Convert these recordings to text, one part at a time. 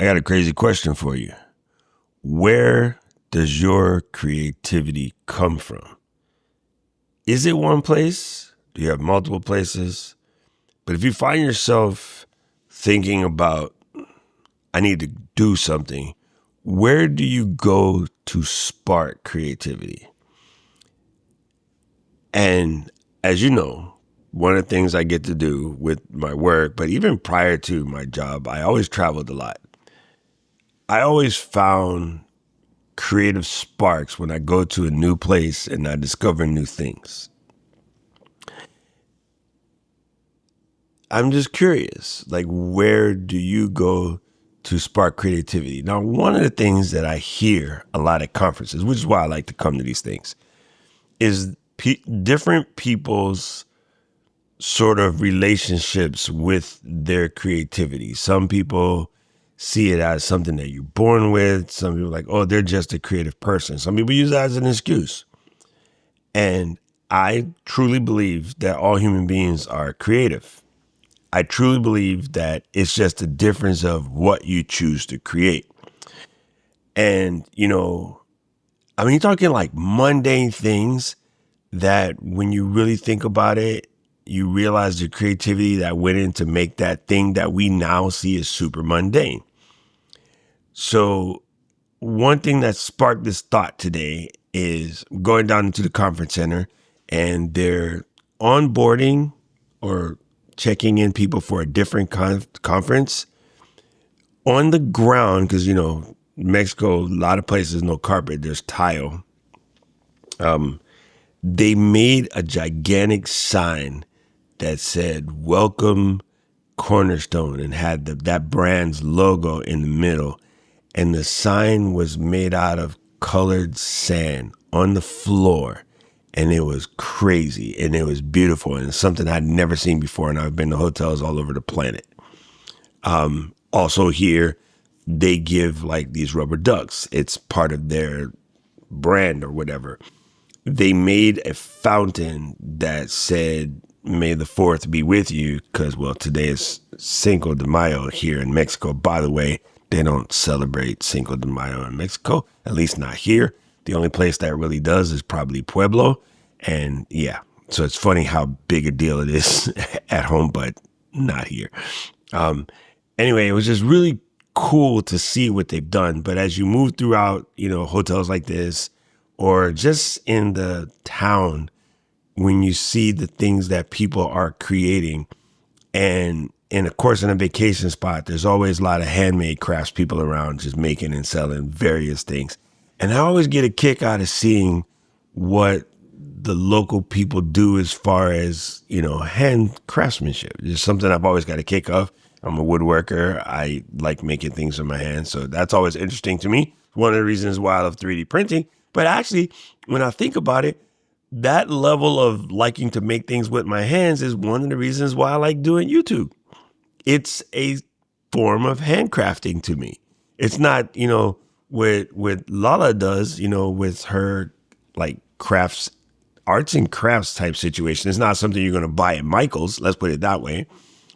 I got a crazy question for you. Where does your creativity come from? Is it one place? Do you have multiple places? But if you find yourself thinking about, I need to do something, where do you go to spark creativity? And as you know, one of the things I get to do with my work, but even prior to my job, I always traveled a lot. I always found creative sparks when I go to a new place and I discover new things. I'm just curious, like, where do you go to spark creativity? Now, one of the things that I hear a lot at conferences, which is why I like to come to these things, is different people's sort of relationships with their creativity. Some people see it as something that you're born with. Some people are like, oh, they're just a creative person. Some people use that as an excuse. And I truly believe that all human beings are creative. I truly believe that it's just a difference of what you choose to create. And, I mean, you're talking like mundane things that when you really think about it, you realize the creativity that went in to make that thing that we now see as super mundane. So one thing that sparked this thought today is going down into the conference center and they're onboarding or checking in people for a different conference on the ground. Cause Mexico, a lot of places, no carpet, there's tile. They made a gigantic sign that said, welcome Cornerstone, and had that brand's logo in the middle. And the sign was made out of colored sand on the floor. And it was crazy and it was beautiful. And it's something I'd never seen before. And I've been to hotels all over the planet. Also here, they give like these rubber ducks. It's part of their brand or whatever. They made a fountain that said, May the 4th be with you. Because, well, today is Cinco de Mayo here in Mexico. By the way, they don't celebrate Cinco de Mayo in Mexico, at least not here. The only place that really does is probably Pueblo. And yeah, so it's funny how big a deal it is at home, but not here. Anyway, it was just really cool to see what they've done. But as you move throughout, hotels like this, or just in the town, when you see the things that people are creating, and of course, in a vacation spot, there's always a lot of handmade crafts people around just making and selling various things. And I always get a kick out of seeing what the local people do as far as, hand craftsmanship. It's something I've always got a kick of. I'm a woodworker. I like making things with my hands. So that's always interesting to me. One of the reasons why I love 3D printing. But actually, when I think about it, that level of liking to make things with my hands is one of the reasons why I like doing YouTube. It's a form of handcrafting to me. It's not, what Lala does, with her like crafts, arts and crafts type situation. It's not something you're going to buy at Michael's. Let's put it that way.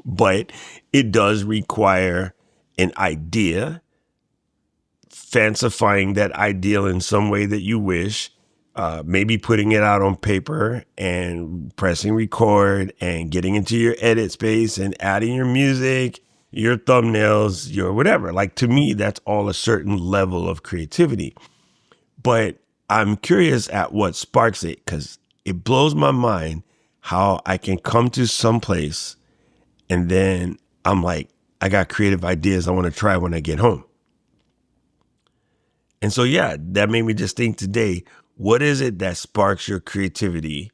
But it does require an idea, fancifying that ideal in some way that you wish, maybe putting it out on paper and pressing record and getting into your edit space and adding your music, your thumbnails, your whatever. Like, to me, that's all a certain level of creativity. But I'm curious at what sparks it, because it blows my mind how I can come to some place and then I'm like, I got creative ideas I want to try when I get home. And so, yeah, that made me just think today, what is it that sparks your creativity?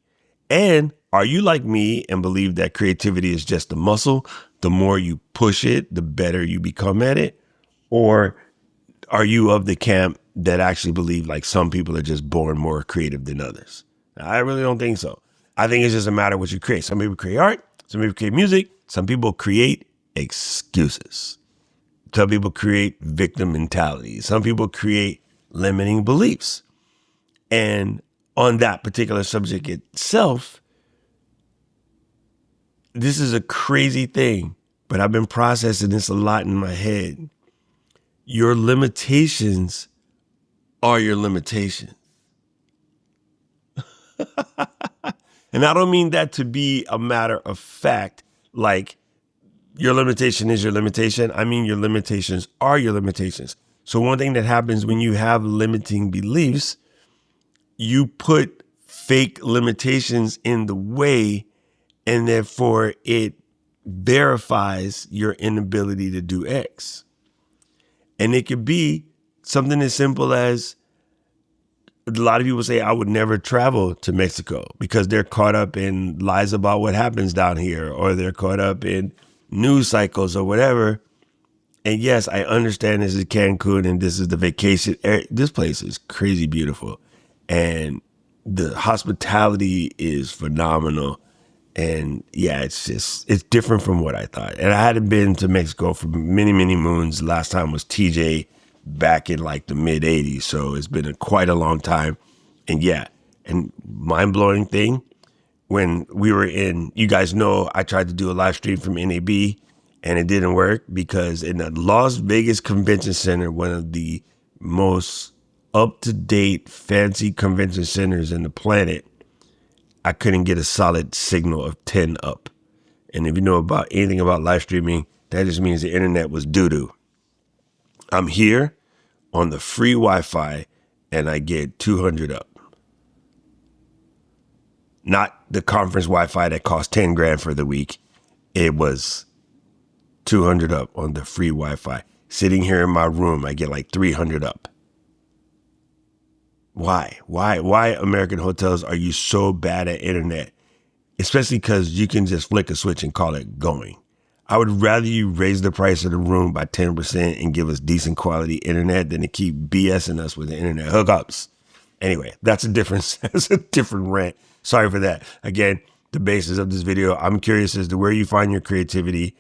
And are you like me and believe that creativity is just a muscle? The more you push it, the better you become at it? Or are you of the camp that actually believe like some people are just born more creative than others? I really don't think so. I think it's just a matter of what you create. Some people create art, some people create music, some people create excuses. Some people create victim mentality. Some people create limiting beliefs. And on that particular subject itself, this is a crazy thing, but I've been processing this a lot in my head. your limitations are your limitations. And I don't mean that to be a matter of fact, like your limitation is your limitation. I mean, your limitations are your limitations. So one thing that happens when you have limiting beliefs, you put fake limitations in the way, and therefore it verifies your inability to do X. And it could be something as simple as, a lot of people say, I would never travel to Mexico because they're caught up in lies about what happens down here, or they're caught up in news cycles or whatever. And yes, I understand this is Cancun and this is the vacation. This place is crazy beautiful. And the hospitality is phenomenal. And yeah, it's different from what I thought. And I hadn't been to Mexico for many, many moons. Last time was TJ back in like the mid 80s. So it's been quite a long time. And yeah, and mind blowing thing, when we were in, you guys know, I tried to do a live stream from NAB and it didn't work because in the Las Vegas Convention Center, one of the most up-to-date fancy convention centers in the planet, I couldn't get a solid signal of 10 up. And if you know about anything about live streaming, that just means the internet was doo-doo. I'm here on the free Wi-Fi and I get 200 up. Not the conference Wi-Fi that cost 10 grand for the week. It was 200 up on the free Wi-Fi. Sitting here in my room, I get like 300 up. Why? Why American hotels are you so bad at internet? Especially because you can just flick a switch and call it going. I would rather you raise the price of the room by 10% and give us decent quality internet than to keep BSing us with the internet hookups. Anyway, that's a different rant. Sorry for that. Again, the basis of this video, I'm curious as to where you find your creativity.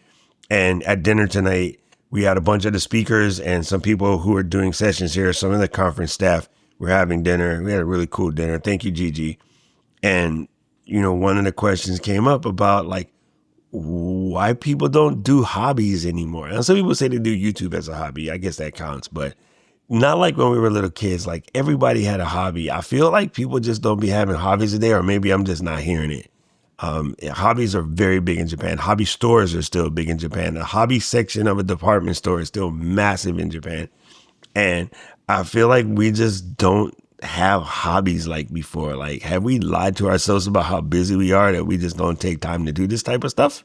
And at dinner tonight, we had a bunch of the speakers and some people who are doing sessions here. Some of the conference staff were having dinner. We had a really cool dinner. Thank you, Gigi. And, you know, one of the questions came up about like why people don't do hobbies anymore. And some people say they do YouTube as a hobby. I guess that counts, but not like when we were little kids. Like everybody had a hobby. I feel like people just don't be having hobbies today, or maybe I'm just not hearing it. Hobbies are very big in Japan. Hobby stores are still big in Japan. The hobby section of a department store is still massive in Japan. And I feel like we just don't have hobbies like before. Like, have we lied to ourselves about how busy we are that we just don't take time to do this type of stuff?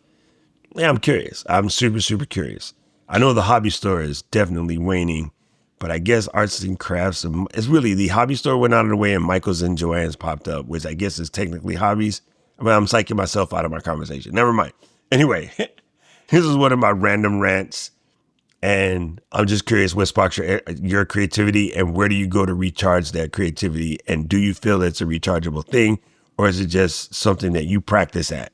Yeah, I'm curious. I'm super, super curious. I know the hobby store is definitely waning, but I guess arts and crafts, it's really the hobby store went out of the way and Michael's and Joann's popped up, which I guess is technically hobbies. But I'm psyching myself out of my conversation. Never mind. Anyway, this is one of my random rants. And I'm just curious what sparks your creativity, and where do you go to recharge that creativity? And do you feel it's a rechargeable thing, or is it just something that you practice at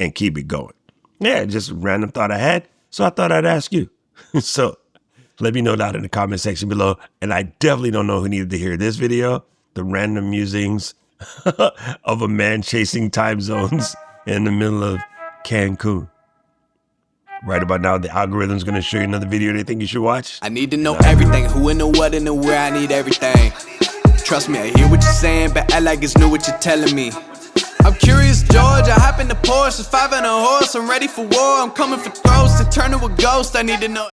and keep it going? Yeah, just a random thought I had. So I thought I'd ask you. So let me know down in the comment section below. And I definitely don't know who needed to hear this video, the random musings of a man chasing time zones in the middle of Cancun. Right about now, the algorithm's going to show you another video they think you should watch. I need to know everything, who and the what and the where, I need everything. Trust me, I hear what you're saying, but act like it's new what you're telling me. I'm curious, George, I hop in the Porsche, 5 and a horse, I'm ready for war, I'm coming for throats, to turn to a ghost, I need to know